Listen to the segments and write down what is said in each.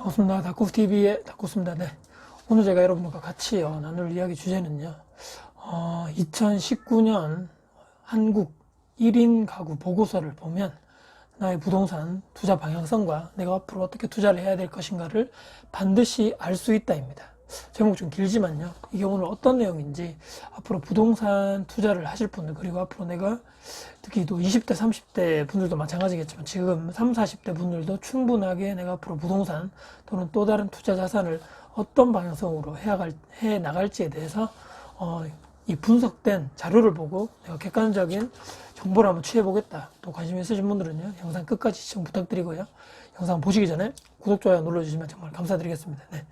반갑습니다. 닥쿠TV의 닥쿠입니다. 네. 오늘 제가 여러분과 같이 나눌 이야기 주제는요. 2019년 한국 1인 가구 보고서를 보면 나의 부동산 투자 방향성과 내가 앞으로 어떻게 투자를 해야 될 것인가를 반드시 알 수 있다입니다. 제목 좀 길지만요. 이게 오늘 어떤 내용인지 앞으로 부동산 투자를 하실 분들, 그리고 앞으로 내가 특히 또 20대, 30대 분들도 마찬가지겠지만 지금 30, 40대 분들도 충분하게 내가 앞으로 부동산 또는 또 다른 투자 자산을 어떤 방향성으로 해 나갈지에 대해서 이 분석된 자료를 보고 내가 객관적인 정보를 한번 취해보겠다. 또 관심 있으신 분들은요, 영상 끝까지 시청 부탁드리고요. 영상 보시기 전에 구독, 좋아요 눌러주시면 정말 감사드리겠습니다. 네.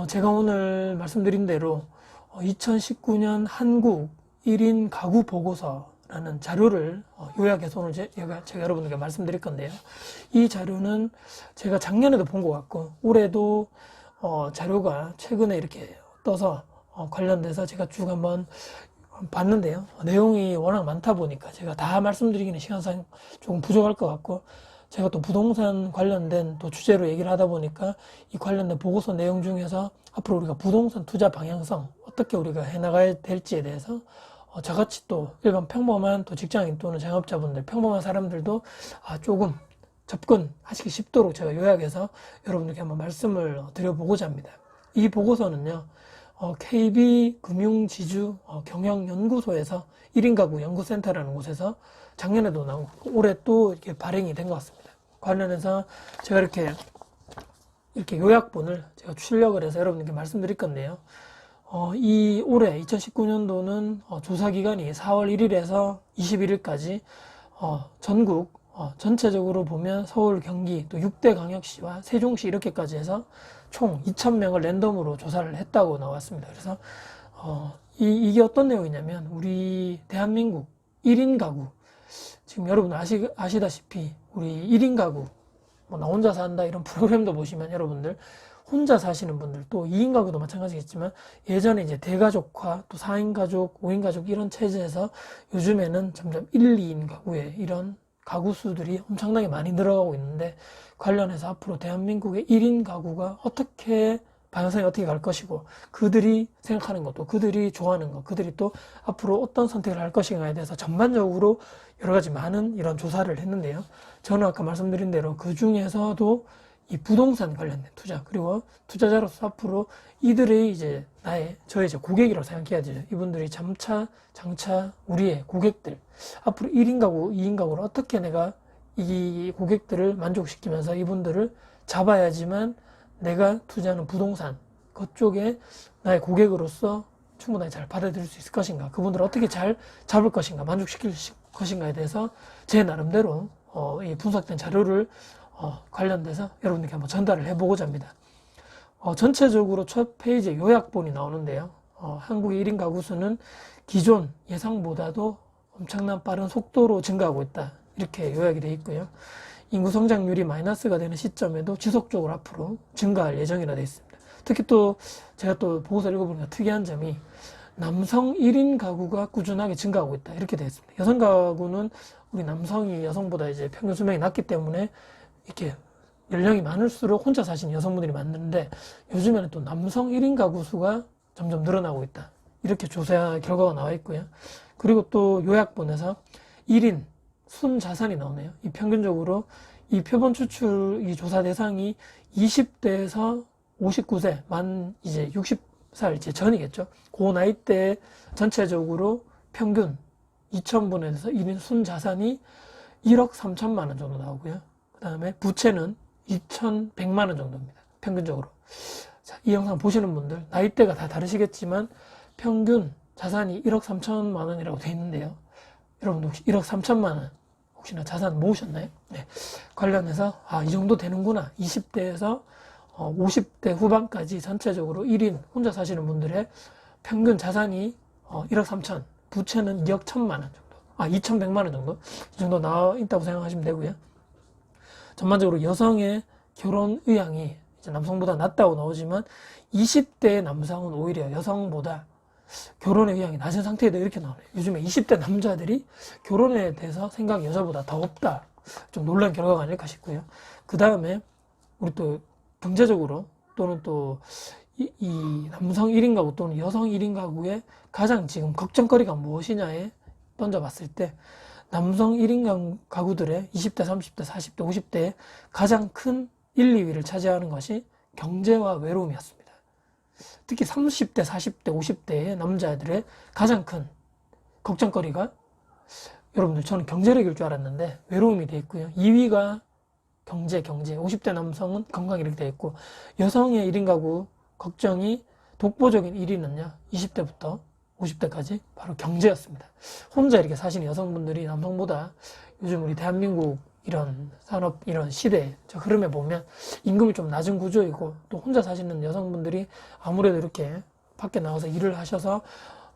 제가 오늘 말씀드린 대로 2019년 한국 1인 가구 보고서라는 자료를 요약해서 오늘 제가 여러분들께 말씀드릴 건데요. 이 자료는 제가 작년에도 본 것 같고 올해도 자료가 최근에 이렇게 떠서 관련돼서 제가 쭉 한번 봤는데요. 내용이 워낙 많다 보니까 제가 다 말씀드리기는 시간상 조금 부족할 것 같고, 제가 또 부동산 관련된 또 주제로 얘기를 하다 보니까 이 관련된 보고서 내용 중에서 앞으로 우리가 부동산 투자 방향성 어떻게 우리가 해나가야 될지에 대해서 저같이 또 일반 평범한 또 직장인 또는 창업자분들, 평범한 사람들도 조금 접근하시기 쉽도록 제가 요약해서 여러분들께 한번 말씀을 드려보고자 합니다. 이 보고서는요, KB금융지주 경영연구소에서 1인 가구 연구센터라는 곳에서 작년에도 나오고 올해 또 이렇게 발행이 된 것 같습니다. 관련해서 제가 이렇게 요약본을 제가 출력을 해서 여러분들께 말씀드릴 건데요. 이 올해 2019년도는 조사 기간이 4월 1일에서 21일까지 전국 전체적으로 보면 서울, 경기, 또 6대 광역시와 세종시 이렇게까지 해서 총 2,000명을 랜덤으로 조사를 했다고 나왔습니다. 그래서 이게 어떤 내용이냐면 우리 대한민국 1인 가구, 지금 여러분 아시다시피 우리 1인 가구, 뭐 나 혼자 산다 이런 프로그램도 보시면 여러분들 혼자 사시는 분들, 또 2인 가구도 마찬가지겠지만 예전에 이제 대가족화, 또 4인 가족, 5인 가족 이런 체제에서 요즘에는 점점 1, 2인 가구에 이런 가구 수들이 엄청나게 많이 늘어가고 있는데, 관련해서 앞으로 대한민국의 1인 가구가 방향성이 어떻게 갈 것이고, 그들이 생각하는 것도, 그들이 좋아하는 것, 그들이 또 앞으로 어떤 선택을 할 것인가에 대해서 전반적으로 여러 가지 많은 이런 조사를 했는데요. 저는 아까 말씀드린 대로 그 중에서도 이 부동산 관련된 투자, 그리고 투자자로서 앞으로 이들의 저의 고객이라고 생각해야 되죠. 이분들이 장차 우리의 고객들, 앞으로 1인 가구, 2인 가구를 어떻게 내가 이 고객들을 만족시키면서 이분들을 잡아야지만 내가 투자하는 부동산 그쪽에 나의 고객으로서 충분하게 잘 받아들일 수 있을 것인가, 그분들을 어떻게 잘 잡을 것인가, 만족시킬 것인가에 대해서 제 나름대로 이 분석된 자료를 관련돼서 여러분들께 한번 전달을 해보고자 합니다. 전체적으로 첫 페이지에 요약본이 나오는데요. 한국의 1인 가구 수는 기존 예상보다도 엄청난 빠른 속도로 증가하고 있다, 이렇게 요약이 되어 있고요. 인구 성장률이 마이너스가 되는 시점에도 지속적으로 앞으로 증가할 예정이라 되어 있습니다. 특히 또 제가 또 보고서 읽어보니까 특이한 점이 남성 1인 가구가 꾸준하게 증가하고 있다, 이렇게 되어 있습니다. 여성 가구는 우리 남성이 여성보다 이제 평균 수명이 낮기 때문에 이렇게 연령이 많을수록 혼자 사시는 여성분들이 많은데, 요즘에는 또 남성 1인 가구 수가 점점 늘어나고 있다, 이렇게 조사 결과가 나와 있고요. 그리고 또 요약본에서 1인 순 자산이 나오네요. 이 평균적으로 이 표본 추출 이 조사 대상이 20대에서 59세, 만 이제 60살 이제 전이겠죠. 그 나이대 전체적으로 평균 2,000분에서 1인 순 자산이 1억 3천만 원 정도 나오고요. 그 다음에 부채는 2,100만 원 정도입니다. 평균적으로. 자, 이 영상 보시는 분들 나이대가 다 다르시겠지만 평균 자산이 1억 3천만 원이라고 되어 있는데요. 여러분 혹시 1억 3천만 원 혹시나 자산 모으셨나요? 네. 관련해서 이 정도 되는구나. 20대에서 50대 후반까지 전체적으로 1인 혼자 사시는 분들의 평균 자산이 1억 3천, 부채는 2억 1천만 원 정도, 2,100만 원 정도, 이 정도 나와 있다고 생각하시면 되고요. 전반적으로 여성의 결혼 의향이 이제 남성보다 낮다고 나오지만 20대 남성은 오히려 여성보다 결혼의 의향이 낮은 상태에도 이렇게 나오네요. 요즘에 20대 남자들이 결혼에 대해서 생각이 여자보다 더 없다, 좀 놀라운 결과가 아닐까 싶고요. 그 다음에 우리 또 경제적으로 또는 또 이 남성 1인 가구 또는 여성 1인 가구의 가장 지금 걱정거리가 무엇이냐에 던져봤을 때 남성 1인 가구들의 20대, 30대, 40대, 50대의 가장 큰 1, 2위를 차지하는 것이 경제와 외로움이었습니다. 특히 30대, 40대, 50대의 남자들의 가장 큰 걱정거리가 여러분들 저는 경제력일 줄 알았는데 외로움이 돼 있고요. 2위가 경제 50대 남성은 건강 이렇게 돼 있고 여성의 1인 가구 걱정이 독보적인 1위는요 20대부터 50대까지 바로 경제였습니다. 혼자 이렇게 사시는 여성분들이 남성보다 요즘 우리 대한민국 이런 산업 이런 시대 저 흐름에 보면 임금이 좀 낮은 구조이고 또 혼자 사시는 여성분들이 아무래도 이렇게 밖에 나가서 일을 하셔서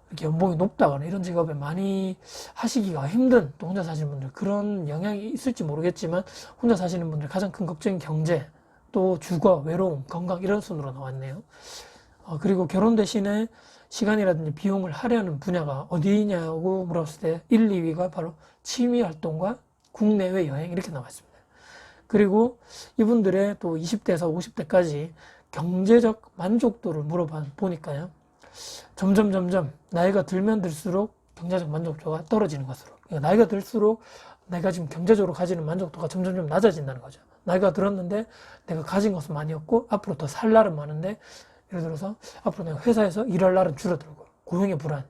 이렇게 연봉이 높다거나 이런 직업에 많이 하시기가 힘든 또 혼자 사시는 분들 그런 영향이 있을지 모르겠지만 혼자 사시는 분들 가장 큰 걱정이 경제 또 주거, 외로움, 건강 이런 순으로 나왔네요. 그리고 결혼 대신에 시간이라든지 비용을 하려는 분야가 어디냐고 물었을 때 1, 2위가 바로 취미 활동과 국내외 여행 이렇게 나왔습니다. 그리고 이분들의 또 20대에서 50대까지 경제적 만족도를 물어보니까요. 점점 나이가 들면 들수록 경제적 만족도가 떨어지는 것으로 그러니까 나이가 들수록 내가 지금 경제적으로 가지는 만족도가 점점 낮아진다는 거죠. 나이가 들었는데 내가 가진 것은 많이 없고 앞으로 더 살 날은 많은데 예를 들어서 앞으로 내가 회사에서 일할 날은 줄어들고 고용의 불안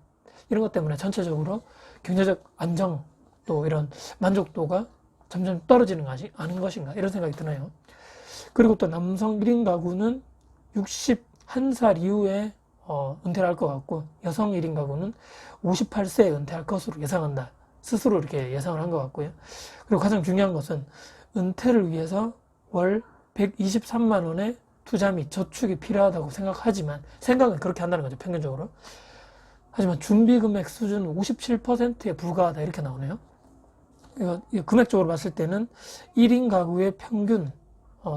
이런 것 때문에 전체적으로 경제적 안정 또 이런 만족도가 점점 떨어지는 것이 아닌 것인가 이런 생각이 드네요. 그리고 또 남성 1인 가구는 61살 이후에 은퇴를 할 것 같고 여성 1인 가구는 58세에 은퇴할 것으로 예상한다. 스스로 이렇게 예상을 한 것 같고요. 그리고 가장 중요한 것은 은퇴를 위해서 월 123만 원의 투자 및 저축이 필요하다고 생각은 그렇게 한다는 거죠. 평균적으로. 하지만 준비 금액 수준은 57%에 불과하다 이렇게 나오네요. 이거 금액적으로 봤을 때는 1인 가구의 평균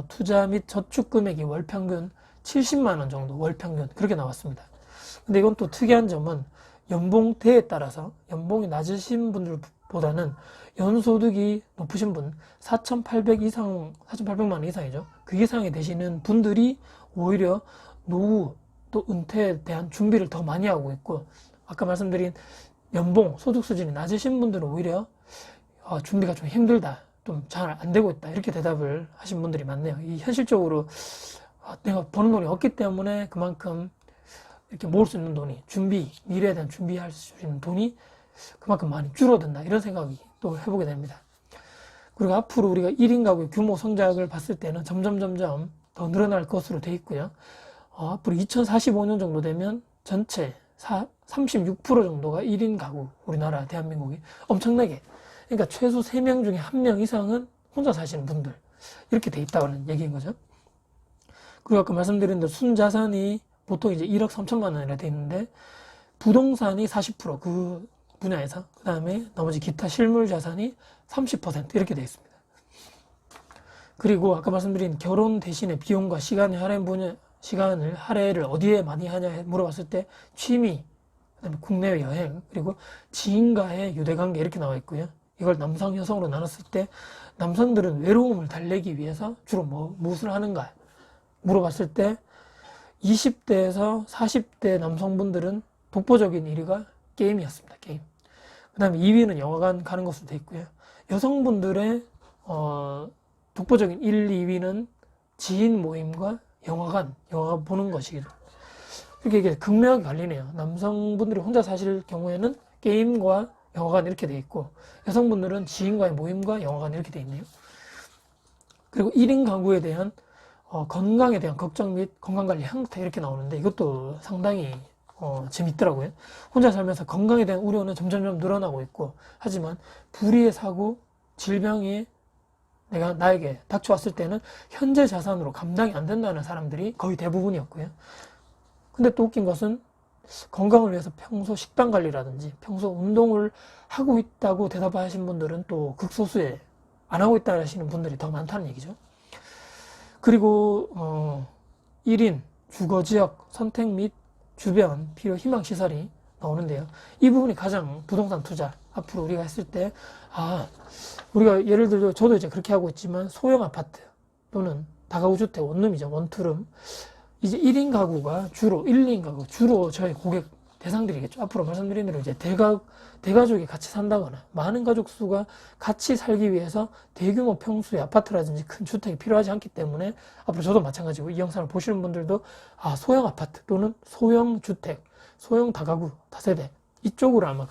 투자 및 저축 금액이 월 평균 70만 원 정도 월 평균 그렇게 나왔습니다. 근데 이건 또 특이한 점은 연봉대에 따라서 연봉이 낮으신 분들보다는 연소득이 높으신 분 4,800만 원 이상이죠. 그 이상이 되시는 분들이 오히려 노후 또 은퇴에 대한 준비를 더 많이 하고 있고 아까 말씀드린 연봉 소득 수준이 낮으신 분들은 오히려 준비가 좀 힘들다 좀 잘 안 되고 있다 이렇게 대답을 하신 분들이 많네요. 이 현실적으로 내가 버는 돈이 없기 때문에 그만큼 이렇게 모을 수 있는 돈이 미래에 대한 준비할 수 있는 돈이 그만큼 많이 줄어든다 이런 생각이 또 해보게 됩니다. 그리고 앞으로 우리가 1인 가구의 규모 성장을 봤을 때는 점점 더 늘어날 것으로 돼 있고요. 앞으로 2045년 정도 되면 전체 36% 정도가 1인 가구 우리나라 대한민국이 엄청나게 그러니까 최소 3명 중에 1명 이상은 혼자 사시는 분들 이렇게 돼 있다는 얘기인 거죠. 그리고 아까 말씀드린 대로 순자산이 보통 이제 1억 3천만 원이라 돼 있는데 부동산이 40%그 분야에서 그 다음에 나머지 기타 실물 자산이 30% 이렇게 돼 있습니다. 그리고 아까 말씀드린 결혼 대신에 비용과 시간을 할애를 어디에 많이 하냐 물어봤을 때 취미, 그다음에 국내외 여행, 그리고 지인과의 유대관계 이렇게 나와 있고요. 이걸 남성, 여성으로 나눴을 때 남성들은 외로움을 달래기 위해서 주로 무엇을 하는가 물어봤을 때 20대에서 40대 남성분들은 독보적인 1위가 게임이었습니다. 게임. 그 다음에 2위는 영화관 가는 것으로 되어 있고요. 여성분들의 독보적인 1, 2위는 지인 모임과 영화 보는 것이기도. 이렇게 이게 극명하게 갈리네요. 남성분들이 혼자 사실 경우에는 게임과 영화관 이렇게 되어 있고 여성분들은 지인과의 모임과 영화관 이렇게 되어 있네요. 그리고 1인 가구에 대한 건강에 대한 걱정 및 건강관리 형태 이렇게 나오는데 이것도 상당히 재밌더라고요. 혼자 살면서 건강에 대한 우려는 점점 늘어나고 있고 하지만 불의의 사고, 질병이 나에게 닥쳐왔을 때는 현재 자산으로 감당이 안 된다는 사람들이 거의 대부분이었고요. 근데 또 웃긴 것은 건강을 위해서 평소 식단 관리라든지 평소 운동을 하고 있다고 대답하신 분들은 또 극소수에 안 하고 있다 하시는 분들이 더 많다는 얘기죠. 그리고 1인 주거지역 선택 및 주변 필요 희망시설이 나오는데요. 이 부분이 가장 부동산 투자 앞으로 우리가 했을 때 우리가 예를 들어 저도 이제 그렇게 하고 있지만 소형 아파트 또는 다가구 주택, 원룸이죠. 원투룸. 이제 1인 가구가 주로, 1, 2인 가구, 주로 저희 고객 대상들이겠죠. 앞으로 말씀드린 대로 이제 대가족이 같이 산다거나 많은 가족 수가 같이 살기 위해서 대규모 평수의 아파트라든지 큰 주택이 필요하지 않기 때문에 앞으로 저도 마찬가지고 이 영상을 보시는 분들도 소형 아파트 또는 소형 주택, 소형 다가구, 다세대 이쪽으로 아마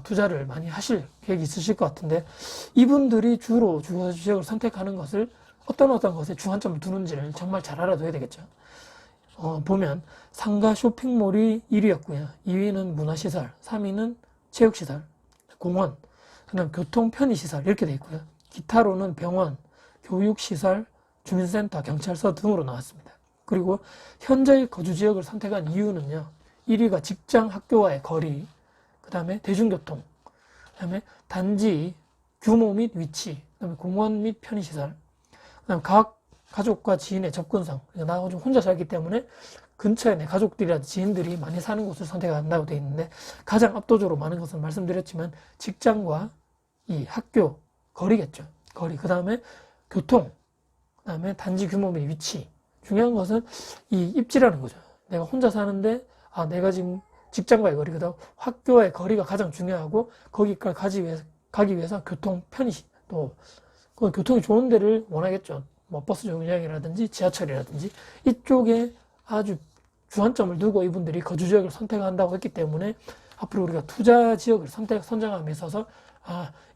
투자를 많이 하실 계획이 있으실 것 같은데 이분들이 주로 주거지역을 선택하는 것을 어떤 것에 중한점을 두는지를 정말 잘 알아둬야 되겠죠. 보면 상가 쇼핑몰이 1위였고요. 2위는 문화시설, 3위는 체육시설, 공원, 그 다음 교통 편의시설 이렇게 돼 있고요. 기타로는 병원, 교육시설, 주민센터, 경찰서 등으로 나왔습니다. 그리고 현재 거주지역을 선택한 이유는요. 1위가 직장, 학교와의 거리, 그 다음에 대중교통, 그 다음에 단지 규모 및 위치, 그 다음에 공원 및 편의시설, 그 다음에 각 가족과 지인의 접근성. 나 좀 혼자 살기 때문에 근처에 내 가족들이라든지 지인들이 많이 사는 곳을 선택한다고 되어 있는데 가장 압도적으로 많은 것은 말씀드렸지만 직장과 이 학교, 거리겠죠. 거리. 그 다음에 교통. 그 다음에 단지 규모 및 위치. 중요한 것은 이 입지라는 거죠. 내가 혼자 사는데 내가 지금 직장과의 거리, 그다음 학교의 거리가 가장 중요하고 거기까지 가기 위해서 교통 편의 또 그 교통이 좋은 데를 원하겠죠. 뭐 버스 정류장이라든지 지하철이라든지 이쪽에 아주 주안점을 두고 이분들이 거주 지역을 선택한다고 했기 때문에 앞으로 우리가 투자 지역을 선정함에 있어서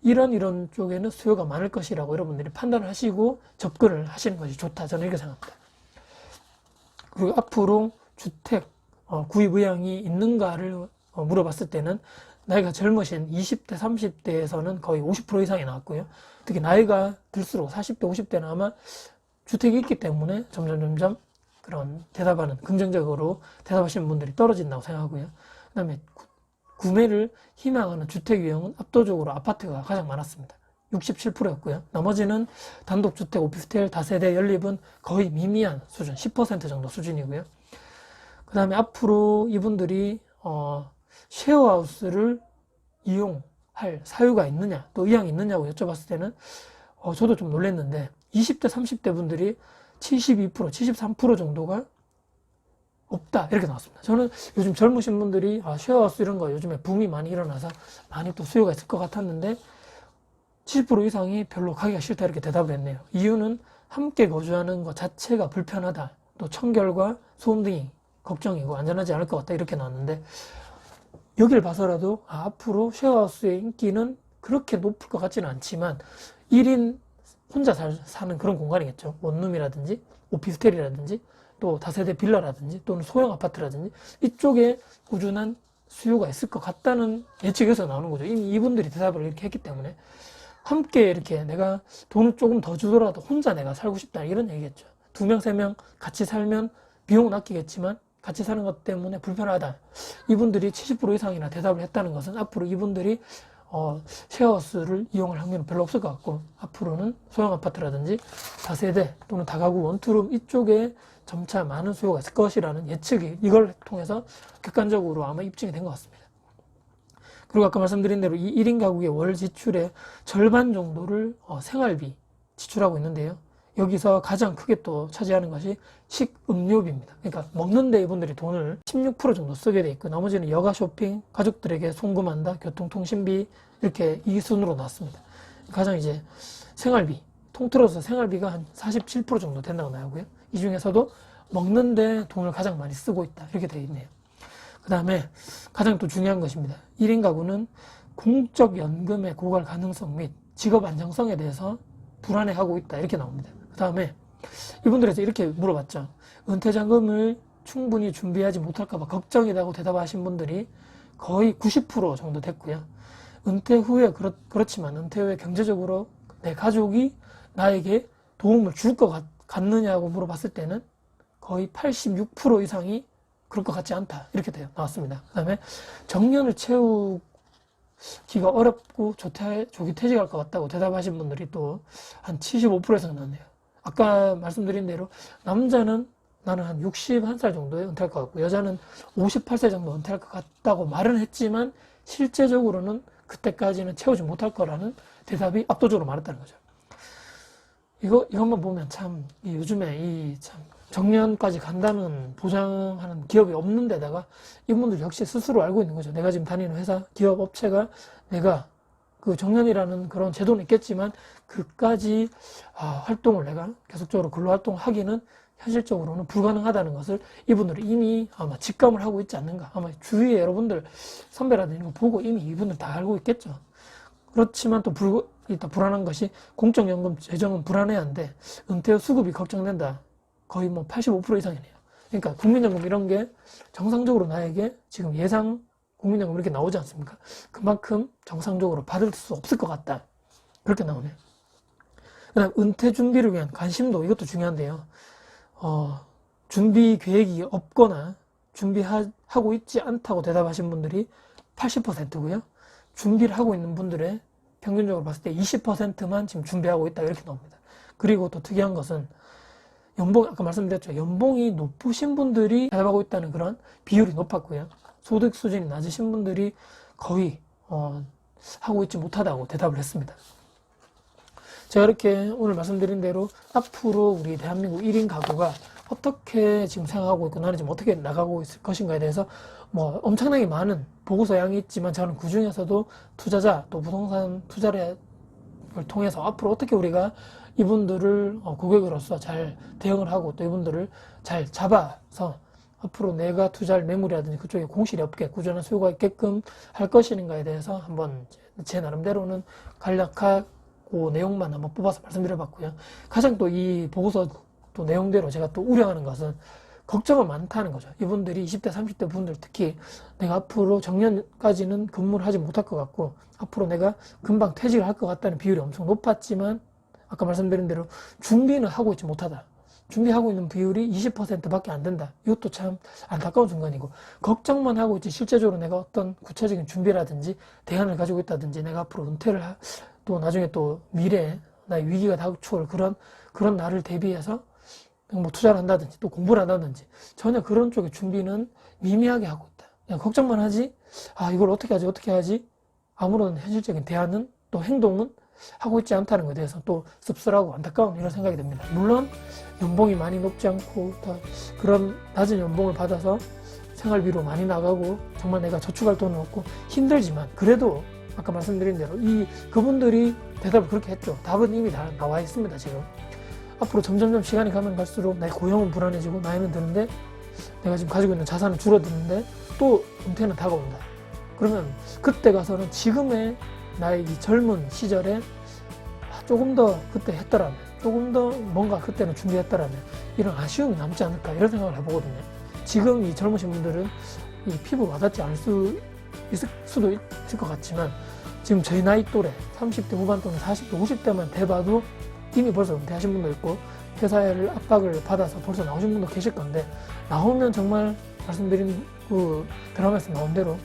이런 쪽에는 수요가 많을 것이라고 여러분들이 판단을 하시고 접근을 하시는 것이 좋다. 저는 이렇게 생각합니다. 그리고 앞으로 주택 구입 의향이 있는가를 물어봤을 때는 나이가 젊으신 20대, 30대에서는 거의 50% 이상이 나왔고요. 특히 나이가 들수록 40대, 50대는 아마 주택이 있기 때문에 점점 그런 긍정적으로 대답하시는 분들이 떨어진다고 생각하고요. 그 다음에 구매를 희망하는 주택 유형은 압도적으로 아파트가 가장 많았습니다. 67%였고요. 나머지는 단독주택, 오피스텔, 다세대, 연립은 거의 미미한 수준, 10% 정도 수준이고요. 그 다음에 앞으로 이분들이 쉐어하우스를 이용할 사유가 있느냐, 또 의향이 있느냐고 여쭤봤을 때는 저도 좀 놀랐는데 20대, 30대 분들이 72%, 73% 정도가 없다 이렇게 나왔습니다. 저는 요즘 젊으신 분들이 쉐어하우스 이런 거 요즘에 붐이 많이 일어나서 많이 또 수요가 있을 것 같았는데 70% 이상이 별로 가기가 싫다 이렇게 대답을 했네요. 이유는 함께 거주하는 것 자체가 불편하다, 또 청결과 소음 등이 걱정이고 안전하지 않을 것 같다 이렇게 나왔는데 여기를 봐서라도 앞으로 쉐어하우스의 인기는 그렇게 높을 것 같지는 않지만 1인 혼자 사는 그런 공간이겠죠. 원룸이라든지 오피스텔이라든지 또 다세대 빌라라든지 또는 소형 아파트라든지 이쪽에 꾸준한 수요가 있을 것 같다는 예측에서 나오는 거죠. 이미 이분들이 대답을 이렇게 했기 때문에 함께 이렇게 내가 돈을 조금 더 주더라도 혼자 내가 살고 싶다 이런 얘기겠죠. 2명, 3명 같이 살면 비용은 아끼겠지만 같이 사는 것 때문에 불편하다. 이분들이 70% 이상이나 대답을 했다는 것은 앞으로 이분들이 쉐어하우스를 이용할 확률은 별로 없을 것 같고 앞으로는 소형 아파트라든지 다세대 또는 다가구 원투룸 이쪽에 점차 많은 수요가 있을 것이라는 예측이 이걸 통해서 객관적으로 아마 입증이 된 것 같습니다. 그리고 아까 말씀드린 대로 이 1인 가구의 월 지출의 절반 정도를 생활비 지출하고 있는데요. 여기서 가장 크게 또 차지하는 것이 식음료비입니다. 그러니까 먹는데 이분들이 돈을 16% 정도 쓰게 돼 있고 나머지는 여가 쇼핑, 가족들에게 송금한다, 교통통신비 이렇게 이 순으로 나왔습니다. 가장 이제 생활비, 통틀어서 생활비가 한 47% 정도 된다고 나오고요. 이 중에서도 먹는데 돈을 가장 많이 쓰고 있다 이렇게 되어 있네요. 그 다음에 가장 또 중요한 것입니다. 1인 가구는 공적 연금의 고갈 가능성 및 직업 안정성에 대해서 불안해하고 있다 이렇게 나옵니다. 그 다음에 이분들에서 이렇게 물어봤죠. 은퇴자금을 충분히 준비하지 못할까봐 걱정이라고 대답하신 분들이 거의 90% 정도 됐고요. 은퇴 후에 그렇지만 은퇴 후에 경제적으로 내 가족이 나에게 도움을 줄 것 같느냐고 물어봤을 때는 거의 86% 이상이 그럴 것 같지 않다 이렇게 나왔습니다. 그 다음에 정년을 채우기가 어렵고 조기 퇴직할 것 같다고 대답하신 분들이 또 한 75% 이상 나왔네요. 아까 말씀드린 대로 남자는 나는 한 61살 정도에 은퇴할 것 같고 여자는 58세 정도 은퇴할 것 같다고 말은 했지만 실제적으로는 그때까지는 채우지 못할 거라는 대답이 압도적으로 많았다는 거죠. 이것만 보면 참, 요즘에 참, 정년까지 간다는 보장하는 기업이 없는 데다가 이분들 역시 스스로 알고 있는 거죠. 내가 지금 다니는 회사, 기업 업체가 내가 그 정년이라는 그런 제도는 있겠지만 그까지 활동을 내가 계속적으로 근로 활동하기는 현실적으로는 불가능하다는 것을 이분들이 이미 아마 직감을 하고 있지 않는가. 아마 주위에 여러분들 선배라든지 이런 거 보고 이미 이분들 다 알고 있겠죠. 그렇지만 또 불안한 것이 공적연금 재정은 불안해한데 은퇴 후 수급이 걱정된다. 거의 뭐 85% 이상이네요. 그러니까 국민연금 이런 게 정상적으로 나에게 지금 예상 국민연금 이렇게 나오지 않습니까? 그만큼 정상적으로 받을 수 없을 것 같다. 그렇게 나오네요. 그다음 은퇴 준비를 위한 관심도 이것도 중요한데요. 준비 계획이 없거나 준비하고 있지 않다고 대답하신 분들이 80%고요. 준비를 하고 있는 분들의 평균적으로 봤을 때 20%만 지금 준비하고 있다 이렇게 나옵니다. 그리고 또 특이한 것은 아까 말씀드렸죠. 연봉이 높으신 분들이 대답하고 있다는 그런 비율이 높았고요. 소득 수준이 낮으신 분들이 거의 하고 있지 못하다고 대답을 했습니다. 제가 이렇게 오늘 말씀드린 대로 앞으로 우리 대한민국 1인 가구가 어떻게 지금 생각하고 있고 나는 지금 어떻게 나가고 있을 것인가에 대해서 뭐 엄청나게 많은 보고서량이 있지만 저는 그 중에서도 투자자 또 부동산 투자를 통해서 앞으로 어떻게 우리가 이분들을 고객으로서 잘 대응을 하고 또 이분들을 잘 잡아서 앞으로 내가 투자할 매물이라든지 그쪽에 공실이 없게 꾸준한 수요가 있게끔 할 것인가에 대해서 한번 제 나름대로는 간략하고 내용만 한번 뽑아서 말씀드려봤고요. 가장 또 이 보고서 또 내용대로 제가 또 우려하는 것은 걱정은 많다는 거죠. 이분들이 20대, 30대 분들 특히 내가 앞으로 정년까지는 근무를 하지 못할 것 같고 앞으로 내가 금방 퇴직을 할 것 같다는 비율이 엄청 높았지만 아까 말씀드린 대로 준비는 하고 있지 못하다. 준비하고 있는 비율이 20%밖에 안 된다. 이것도 참 안타까운 순간이고 걱정만 하고 있지 실제적으로 내가 어떤 구체적인 준비라든지 대안을 가지고 있다든지 내가 앞으로 은퇴를 또 나중에 또 미래에 나의 위기가 닥쳐올 그런 날을 대비해서 뭐 투자를 한다든지 또 공부를 한다든지 전혀 그런 쪽의 준비는 미미하게 하고 있다. 그냥 걱정만 하지 이걸 어떻게 하지 아무런 현실적인 대안은 또 행동은 하고 있지 않다는 것에 대해서 또 씁쓸하고 안타까운 이런 생각이 듭니다. 물론 연봉이 많이 높지 않고 그런 낮은 연봉을 받아서 생활비로 많이 나가고 정말 내가 저축할 돈은 없고 힘들지만 그래도 아까 말씀드린 대로 그분들이 대답을 그렇게 했죠. 답은 이미 다 나와 있습니다. 지금 앞으로 점점점 시간이 가면 갈수록 나의 고용은 불안해지고 나이는 드는데 내가 지금 가지고 있는 자산은 줄어드는데 또 은퇴는 다가온다. 그러면 그때 가서는 지금의 나의 이 젊은 시절에 조금 더 그때 했더라면 조금 더 뭔가 그때는 준비했더라면 이런 아쉬움이 남지 않을까 이런 생각을 해보거든요. 지금 이 젊으신 분들은 이 피부 와닿지 않을 수도 있을 것 같지만 지금 저희 나이 또래 30대 후반 또는 40대 50대만 돼봐도 이미 벌써 은퇴하신 분도 있고 회사를 압박을 받아서 벌써 나오신 분도 계실 건데 나오면 정말 말씀드린 그 드라마에서 나온 대로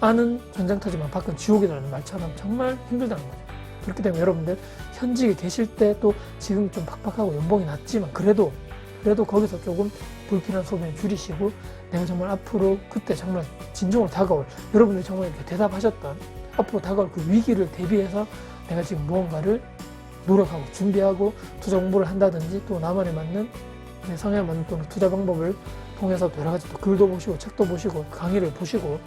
아는 전쟁터지만 밖은 지옥이라는 말처럼 정말 힘들다는 거죠. 그렇기 때문에 여러분들 현직에 계실 때 또 지금 좀 팍팍하고 연봉이 낮지만 그래도 거기서 조금 불필요한 소비는 줄이시고 내가 정말 앞으로 그때 정말 진정으로 다가올 여러분들이 정말 이렇게 대답하셨던 앞으로 다가올 그 위기를 대비해서 내가 지금 무언가를 노력하고 준비하고 투자 공부를 한다든지 또 나만에 맞는 내 성향에 맞는 또는 투자 방법을 통해서 여러 가지 또 글도 보시고 책도 보시고 강의를 보시고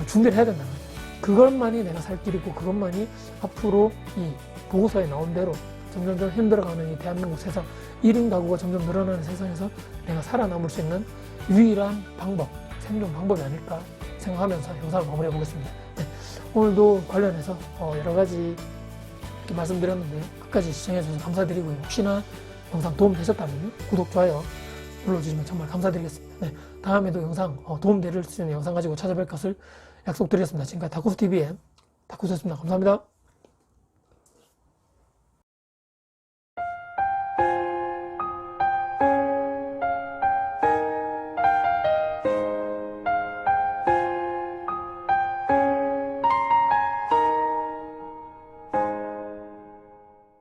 준비를 해야 된다는 거죠. 그것만이 내가 살 길이고 그것만이 앞으로 이 보고서에 나온 대로 점점점 힘들어가는 이 대한민국 세상 1인 가구가 점점 늘어나는 세상에서 내가 살아남을 수 있는 유일한 방법, 생존 방법이 아닐까 생각하면서 영상을 마무리해 보겠습니다. 네, 오늘도 관련해서 여러 가지 이렇게 말씀드렸는데 끝까지 시청해 주셔서 감사드리고요. 혹시나 영상 도움 되셨다면 구독, 좋아요 눌러주시면 정말 감사드리겠습니다. 네, 다음에도 영상 도움 될 수 있는 영상 가지고 찾아뵐 것을 약속드리겠습니다. 지금까지 다쿠스TV의 다쿠스였습니다. 감사합니다.